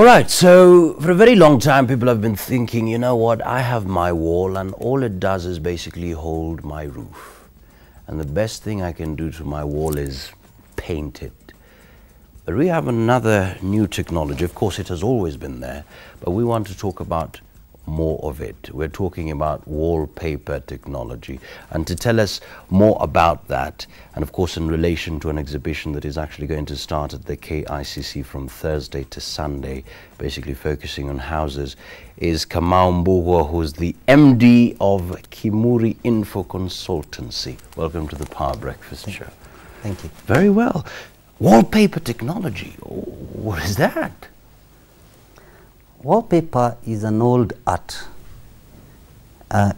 right, so for a very long time people have been thinking, you know what, I have my wall and all it does is basically hold my roof. And the best thing I can do to my wall is paint it. But we have another new technology. Of course, it has always been there, but we want to talk about more of it. We're talking about wallpaper technology. And to tell us more about that, and of course in relation to an exhibition that is actually going to start at the KICC from Thursday to Sunday, basically focusing on houses, is Kamau Mbugwa, who's the MD of Kimuri Info Consultancy. Welcome to the Power Breakfast Show. Thank you. Very well. Wallpaper technology, what is that? Wallpaper is an old art.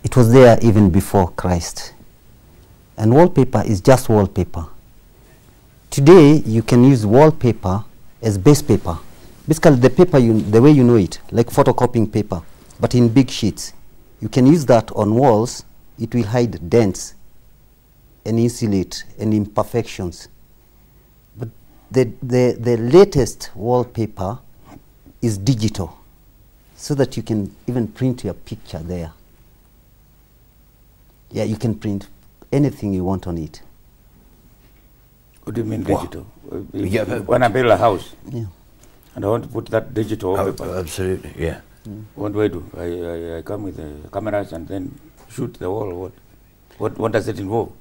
It was there even before Christ. And wallpaper is just wallpaper. Today, you can use wallpaper as base paper. Basically, the paper, the way you know it, like photocopying paper, but in big sheets. You can use that on walls. It will hide dents and insulate and imperfections. But the latest wallpaper is digital, so that you can even print your picture there. Yeah, you can print anything you want on it. What do you mean digital? Yeah, when I build a house, Yeah. and I want to put that digital wallpaper, Absolutely, yeah. what do I do? I come with the cameras and then shoot the wall, or what? What does it involve?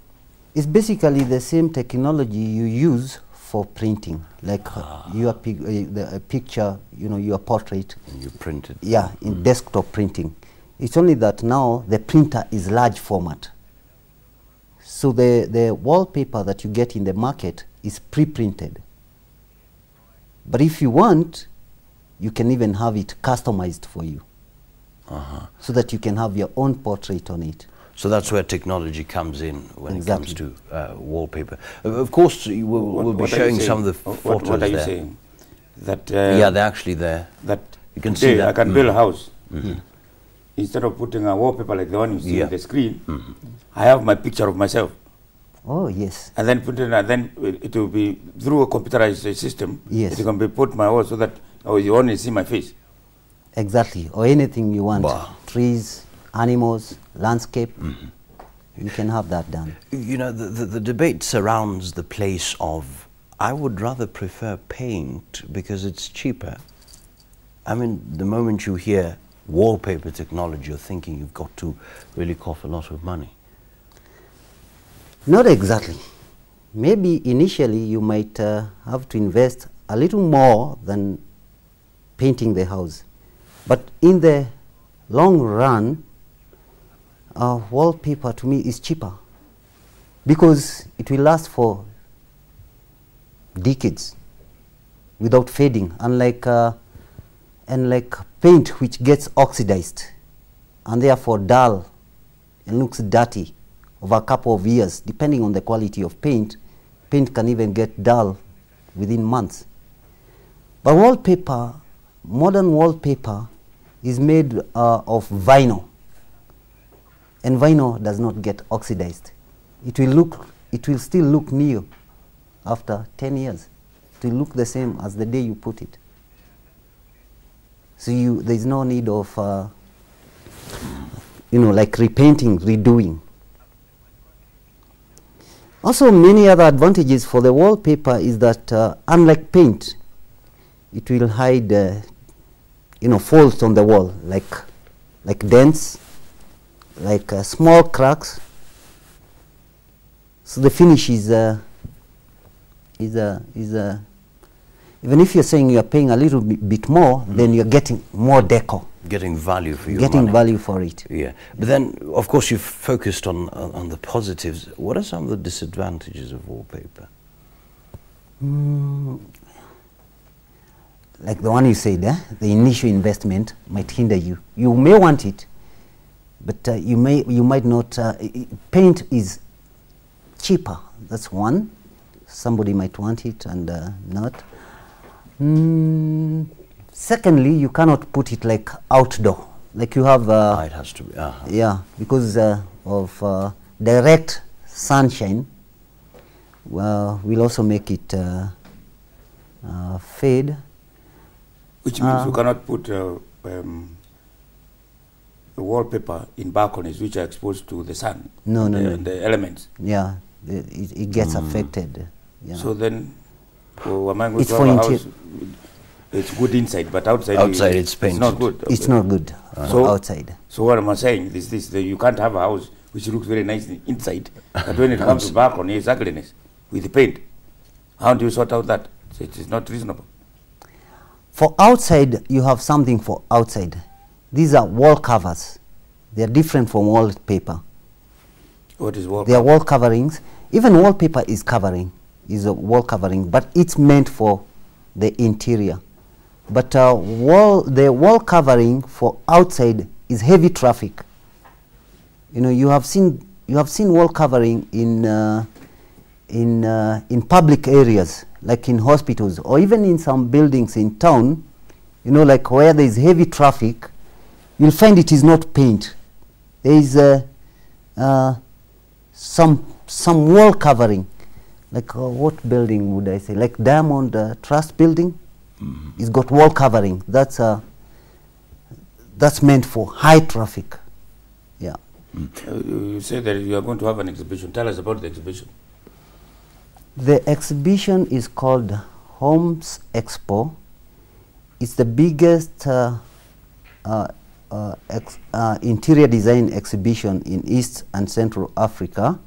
It's basically the same technology you use for printing, like your picture, you know, your portrait. And you print it. Yeah, in desktop printing. It's only that now the printer is large format. So the wallpaper that you get in the market is pre-printed. But if you want, you can even have it customized for you, so that you can have your own portrait on it. So that's where technology comes in when Exactly. it comes to wallpaper. Of course, we'll be showing some of the photos What are you there. saying? That Yeah, they're actually there. that You can today see that. I can build a house. Instead of putting a wallpaper like the one you see Yeah. on the screen, I have my picture of myself, Oh, yes. and then put it, and then it will be through a computerized system. Yes. It can be put my wall so that you only see my face. Exactly. Or anything you want. Wow. Trees, animals, landscape. You can have that done. You know, the debate surrounds the place of, I would rather prefer paint because it's cheaper. I mean, the moment you hear wallpaper technology, you're thinking you've got to really cough a lot of money. Not exactly. Maybe initially you might have to invest a little more than painting the house. But in the long run, wallpaper to me is cheaper because it will last for decades without fading, unlike paint, which gets oxidized and therefore dull and looks dirty over a couple of years. Depending on the quality of paint, paint can even get dull within months. But wallpaper, modern wallpaper, is made of vinyl, and vinyl does not get oxidized. It will still look new after 10 years. It will look the same as the day you put it. So there is no need of, like repainting, redoing. Also, many other advantages for the wallpaper is that, unlike paint, it will hide, folds on the wall, like dents, like small cracks. So the finish is even if you're saying you're paying a little bit more, then you're getting more decor. Getting value for your Getting money. value for it. Yeah, but then, of course, you've focused on the positives. What are some of the disadvantages of wallpaper? Like the one you said, the initial investment might hinder you. You may want it, but you might not. Paint is cheaper. That's one. Somebody might want it and not. Secondly, you cannot put it like outdoor, like you have. It has to be. Yeah, because of direct sunshine. We'll also make it fade. Which means you cannot put wallpaper in balconies which are exposed to the sun. No, no, no. The elements. Yeah, it gets affected. Yeah. So then, am I going It's to have a house? It's good inside, but outside it's painted. It's not good. It's not good outside. So what am I saying? Is this that you can't have a house which looks very nice inside, but when it comes to balcony, it's ugliness with the paint. How do you sort out that? So it is not reasonable. For outside, you have something for outside. These are wall covers. They are different from wallpaper. What is wallpaper? They are wall coverings. Even wallpaper is a wall covering, but it's meant for the interior. But the wall covering for outside is heavy traffic. You know, you have seen wall covering in public areas, like in hospitals or even in some buildings in town. You know, like where there is heavy traffic, you'll find it is not paint. There is some wall covering. Like what building would I say? Like Diamond Trust building. It's got wall covering. That's meant for high traffic. Yeah. You say that you are going to have an exhibition. Tell us about the exhibition. The exhibition is called Homes Expo. It's the biggest interior design exhibition in East and Central Africa.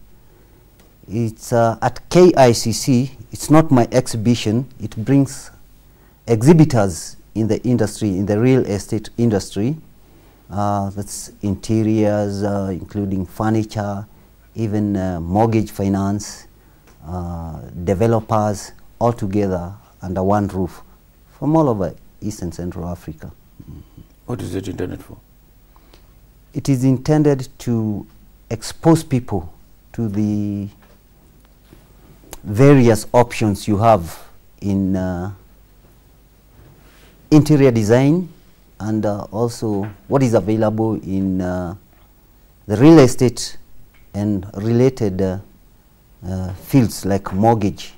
It's at KICC. It's not my exhibition. It brings exhibitors in the industry, in the real estate industry. That's interiors, including furniture, even mortgage finance, developers, all together under one roof from all over East and Central Africa. What is it intended for? It is intended to expose people to the various options you have in interior design, and also what is available in the real estate and related fields like mortgage.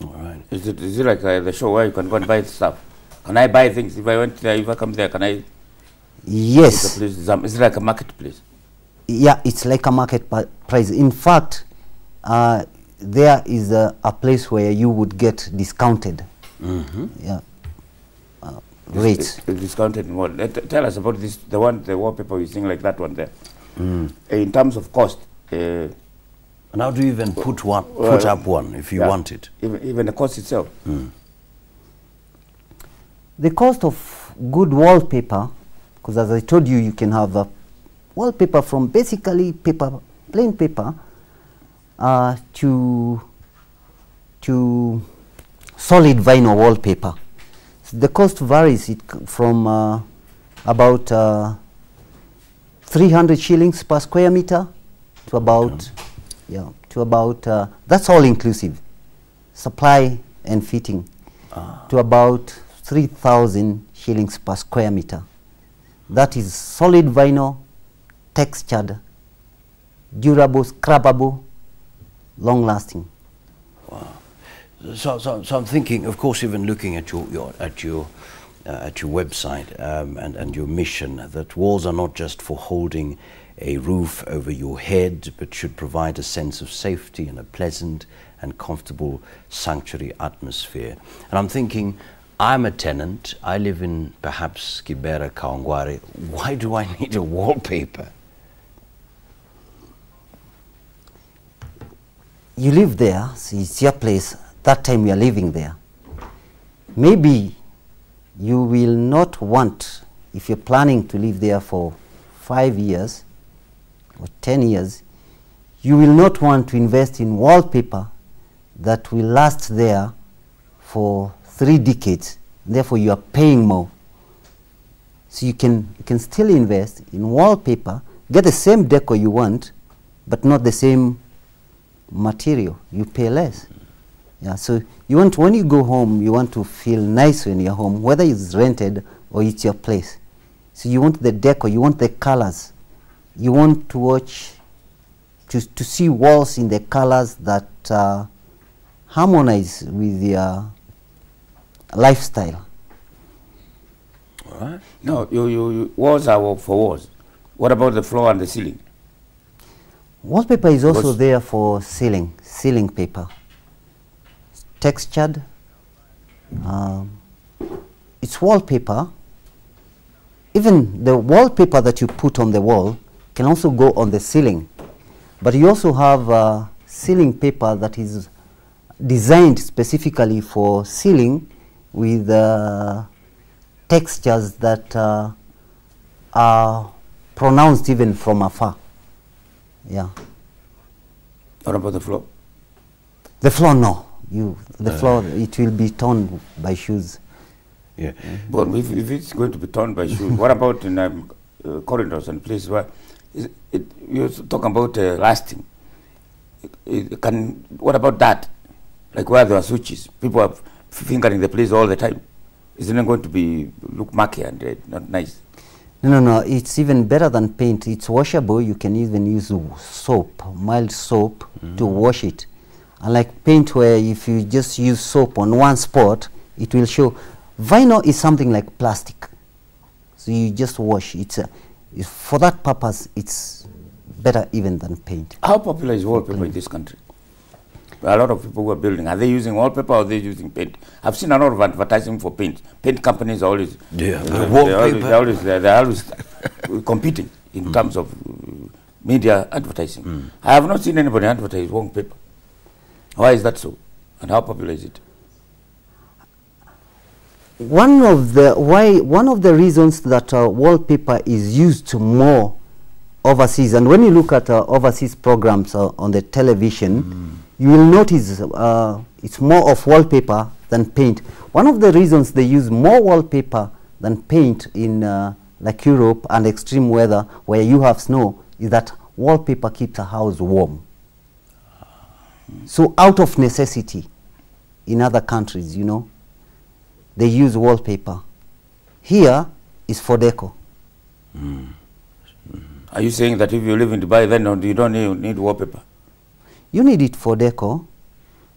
All right. Is it like the show where you can go and buy stuff? Can I buy things if I went there? If I come there, can I? Yes. Is it like a marketplace? Yeah, it's like a market price. In fact, there is a place where you would get discounted. Yeah. Rates. Discounted in what? Tell us about this. The wallpaper you're seeing like that one there. In terms of cost. And how do you even put up one if you want it? Even the cost itself. The cost of good wallpaper, because as I told you, you can have a wallpaper from basically plain paper, to solid vinyl wallpaper. So the cost varies from about 300 shillings per square meter to about that's all inclusive, supply and fitting, to about 3,000 shillings per square meter. That is solid vinyl, textured, durable, scrubbable, long lasting. Wow. So I'm thinking, of course, even looking at your website and your mission, that walls are not just for holding a roof over your head, but should provide a sense of safety and a pleasant and comfortable sanctuary atmosphere. And I'm thinking, I'm a tenant, I live in perhaps Kibera, Kaongware. Why do I need a wallpaper? You live there, so it's your place, that time you are living there. Maybe you will not want, if you're planning to live there for 5 years or 10 years, you will not want to invest in wallpaper that will last there for 3 decades. Therefore, you are paying more. So you can still invest in wallpaper, get the same decor you want, but not the same material. You pay less. Yeah. So you want, when you go home, you want to feel nice when you're home, whether it's rented or it's your place. So you want the decor, you want the colors, you want to watch, to see walls in the colors that harmonize with your lifestyle. right. No, walls are for walls. What about the floor and the ceiling? Wallpaper is also Because- there for ceiling paper. Textured. It's wallpaper. Even the wallpaper that you put on the wall can also go on the ceiling. But you also have ceiling paper that is designed specifically for ceiling with textures that are pronounced even from afar. Yeah. What about the floor? The floor, no. The floor, it will be torn by shoes. Yeah. But if it's going to be torn by shoes, what about in corridors and places where you're talking about lasting? What about that? Like where there are switches, people are fingering the place all the time. Isn't it going to be look murky and not nice? No, it's even better than paint. It's washable. You can even use soap, mild soap, to wash it. Unlike paint, where if you just use soap on one spot, it will show. Vinyl is something like plastic, so you just wash. For that purpose, it's better even than paint. How popular is wallpaper in this country? A lot of people who are building, are they using wallpaper or are they using paint? I've seen a lot of advertising for paint. Paint companies are always, they're always competing in terms of media advertising. I have not seen anybody advertise wallpaper. Why is that so? And how popular is it? One of the reasons that wallpaper is used more overseas, and when you look at overseas programs on the television, you will notice it's more of wallpaper than paint. One of the reasons they use more wallpaper than paint in like Europe and extreme weather where you have snow is that wallpaper keeps a house warm. So out of necessity, in other countries, you know, they use wallpaper. Here is for deco. Are you saying that if you live in Dubai, then you don't need wallpaper? You need it for deco,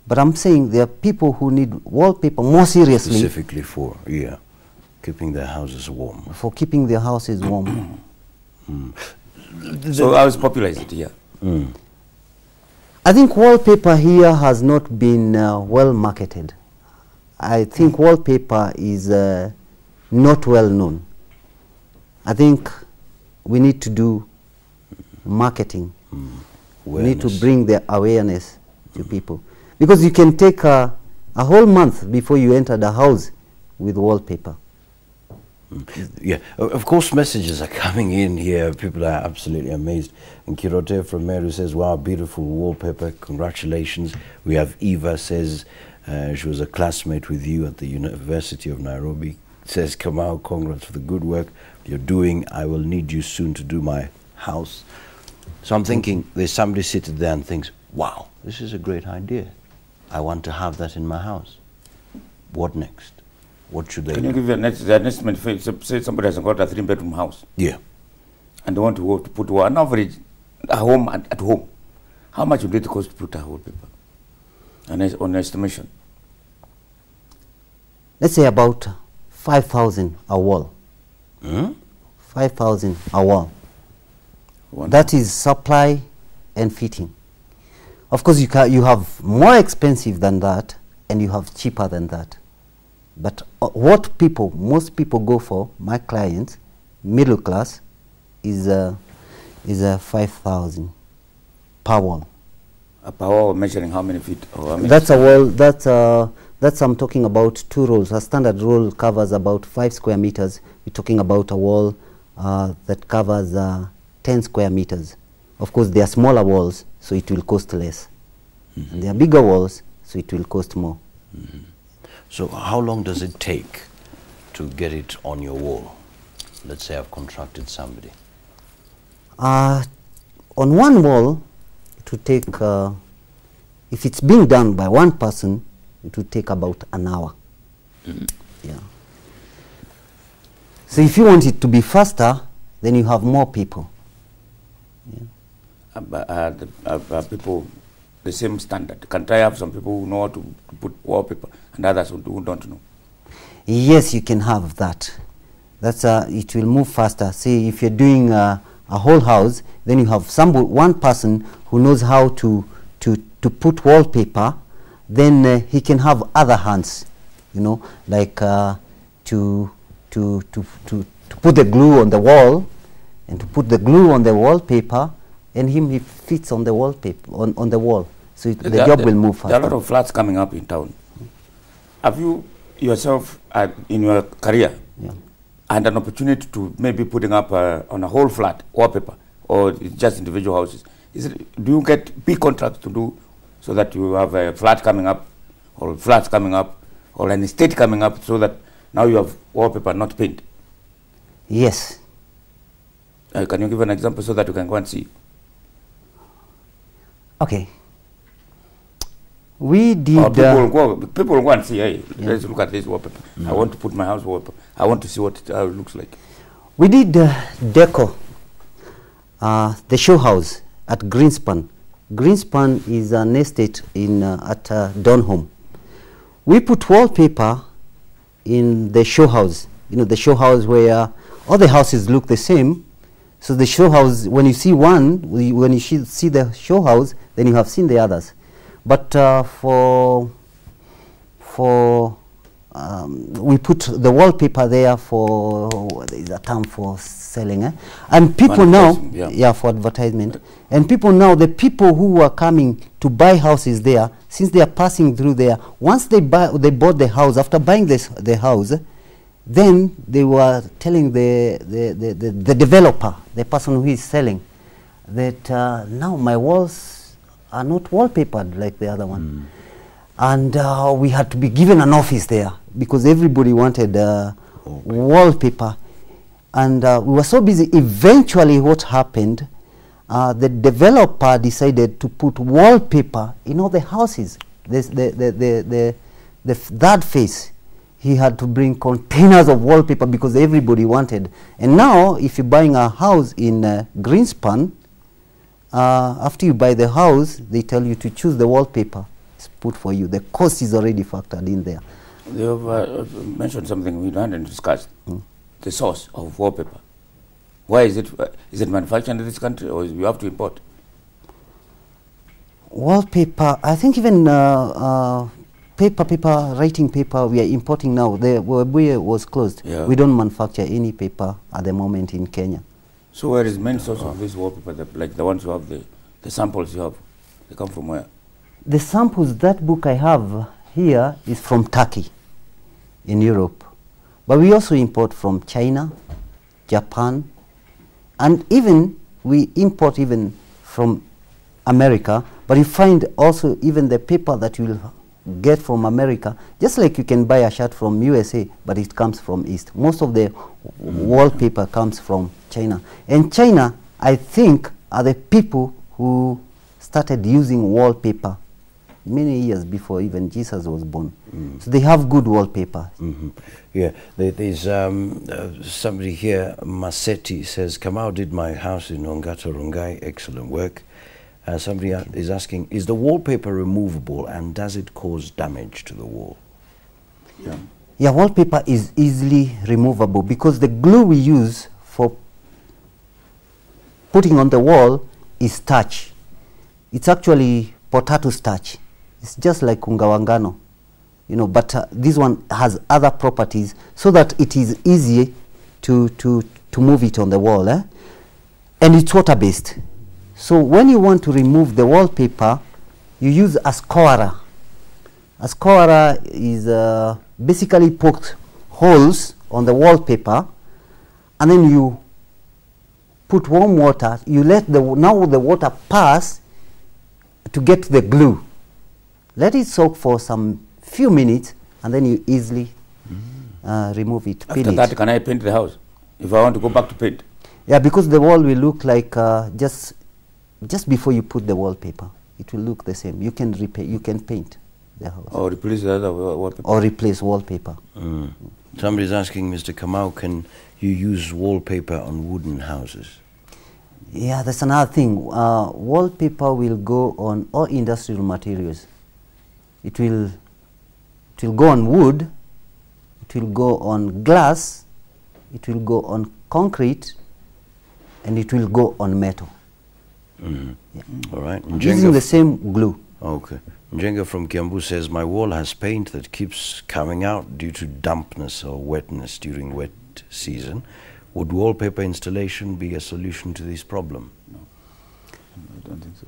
but I'm saying there are people who need wallpaper more seriously. Specifically for, keeping their houses warm. For keeping their houses warm. So how is popular is it here? I think wallpaper here has not been well marketed. I think wallpaper is not well known. I think we need to do marketing. We need to bring the awareness to people. Because you can take a whole month before you enter the house with wallpaper. Yeah, of course messages are coming in here. People are absolutely amazed. And Kirote from Meru says, wow, beautiful wallpaper, congratulations. We have Eva says, she was a classmate with you at the University of Nairobi. Says, Kamau, congrats for the good work you're doing. I will need you soon to do my house. So I'm thinking, there's somebody sitting there and thinks, wow, this is a great idea. I want to have that in my house. What next? What should they do? Can you give an estimate? Say somebody has got a 3-bedroom house. Yeah. And they want to put an average home at home. How much would it cost to put a wallpaper? On estimation. Let's say about 5,000 a wall. 5,000 a wall. That is supply and fitting. Of course, you have more expensive than that, and you have cheaper than that. But what most people go for, my clients, middle class, is a 5,000 per wall. Per wall measuring how many feet? Or how many that's a wall. That's I'm talking about 2 rolls. A standard roll covers about 5 square meters. We're talking about a wall that covers 10 square meters. Of course, there are smaller walls, so it will cost less. And there are bigger walls, so it will cost more. So how long does it take to get it on your wall? Let's say I've contracted somebody. On one wall, it would take, if it's being done by one person, it would take about an hour. Yeah. So if you want it to be faster, then you have more people. Yeah. People the same standard? Can't I have some people who know how to put wallpaper and others who don't know? Yes, you can have that. That's it will move faster. Say if you're doing a whole house, then you have one person who knows how to put wallpaper. Then he can have other hands, you know, like to put the glue on the wall, and to put the glue on the wallpaper, and he fits on the wallpaper on the wall. So the job will move faster. There are a lot of flats coming up in town. Have you yourself in your career had an opportunity to maybe putting up on a whole flat wallpaper, or just individual houses? Do you get big contracts to do so that you have a flat coming up, or flats coming up, or an estate coming up, so that now you have wallpaper, not paint? Yes. Can you give an example so that you can go and see? Okay. We did. People will go and see, hey, let's look at this wallpaper. I want to put my house wallpaper. I want to see what it looks like. We did deco, the show house at Greenspan. Greenspan is an estate in at Donholm. We put wallpaper in the show house. You know, the show house where all the houses look the same. So the show house, when you see one, when you see the show house, then you have seen the others. But we put the wallpaper there for, there is a term for selling, and people now, for advertisement. And people now, the people who are coming to buy houses there, since they are passing through there, once they bought the house, after buying the house, then they were telling the developer, the person who is selling, that now my walls are not wallpapered like the other one. And we had to be given an office there because everybody wanted wallpaper. And we were so busy. Eventually what happened, the developer decided to put wallpaper in all the houses. The third phase, he had to bring containers of wallpaper because everybody wanted. And now if you're buying a house in Greenspan, after you buy the house, they tell you to choose the wallpaper. It's put for you. The cost is already factored in there. You have mentioned something we hadn't discussed, the source of wallpaper. Why is it? Is it manufactured in this country, or you have to import? Wallpaper, I think even writing paper, we are importing now. The Webuye was closed. Yeah. We don't manufacture any paper at the moment in Kenya. So where is the main source of this wallpaper, like the ones you have, the samples you have, they come from where? The samples, that book I have here is from Turkey in Europe. But we also import from China, Japan, and even we import even from America. But you find also even the paper that you will get from America, just like you can buy a shirt from USA, but it comes from East. Most of the wallpaper comes from China. And China, I think, are the people who started using wallpaper many years before even Jesus was born. So they have good wallpaper. Yeah, there's somebody here, Maseti, says, Kamau did my house in Ongata Rongai, excellent work. Somebody is asking, is the wallpaper removable and does it cause damage to the wall? Yeah, wallpaper is easily removable because the glue we use for putting on the wall is starch. It's actually potato starch. It's just like ungawangano, you know, but this one has other properties so that it is easy to move it on the wall, and it's water-based. So when you want to remove the wallpaper, you use a scorer. A scorer is basically poked holes on the wallpaper, and then you put warm water. You let now the water pass to get the glue. Let it soak for some few minutes, and then you easily remove it. After that, can I paint the house if I want to go back to paint? Yeah, because the wall will look like just before you put the wallpaper, it will look the same. You can you can paint the house. Or replace the other wallpaper. Or replace wallpaper. Somebody's asking, Mr. Kamau, can you use wallpaper on wooden houses? Yeah, that's another thing. Wallpaper will go on all industrial materials. It will go on wood, it will go on glass, it will go on concrete, and it will go on metal. Yeah. All right. Using the same glue. Okay. Njenga from Kiambu says, my wall has paint that keeps coming out due to dampness or wetness during wet season. Would wallpaper installation be a solution to this problem? No. I don't think so.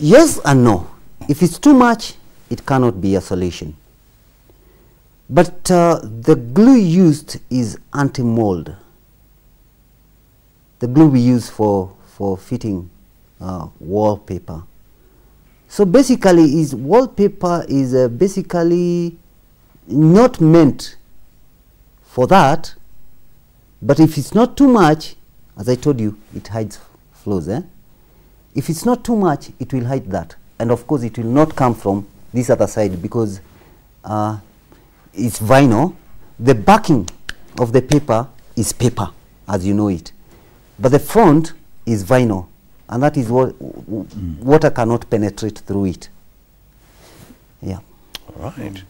Yes and no. If it's too much, it cannot be a solution. But the glue used is anti-mold. The glue we use for fitting wallpaper. So basically, wallpaper is basically not meant for that. But if it's not too much, as I told you, it hides flaws. If it's not too much, it will hide that. And of course, it will not come from this other side because it's vinyl. The backing of the paper is paper, as you know it. But the front is vinyl, and that is what water cannot penetrate through it. Yeah. All right.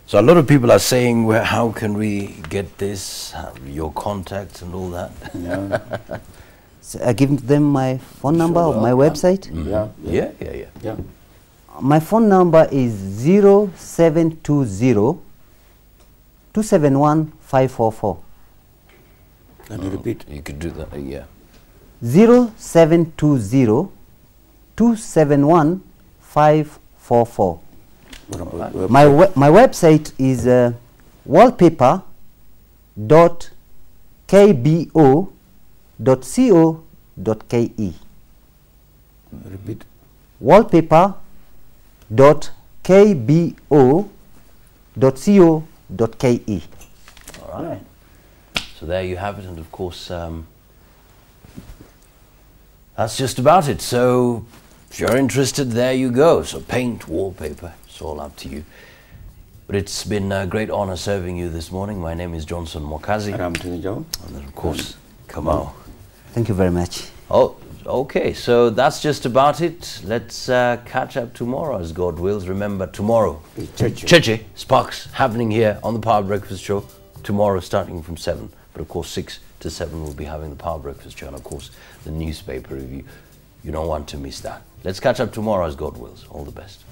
So a lot of people are saying, well, how can we get this, your contacts and all that? Yeah. So I give them my phone number or my website. Yeah. My phone number is 0720 271 544. Can you repeat? You could do that, yeah. 0720 271 544. My website is wallpaper.kbo.co.ke. Repeat. wallpaper.kbo.co.ke. All right. So there you have it, and of course, that's just about it. So if you're interested, there you go. So paint, wallpaper, it's all up to you. But it's been a great honor serving you this morning. My name is Johnson Mokazi. And then of course, Kamau. Thank you very much. Oh, okay. So that's just about it. Let's catch up tomorrow as God wills. Remember, tomorrow, Cheche Sparks happening here on the Power Breakfast Show. Tomorrow starting from 7. But of course, 6 to 7 we'll be having the Power Breakfast Show. And of course, the newspaper review. You don't want to miss that. Let's catch up tomorrow as God wills. All the best.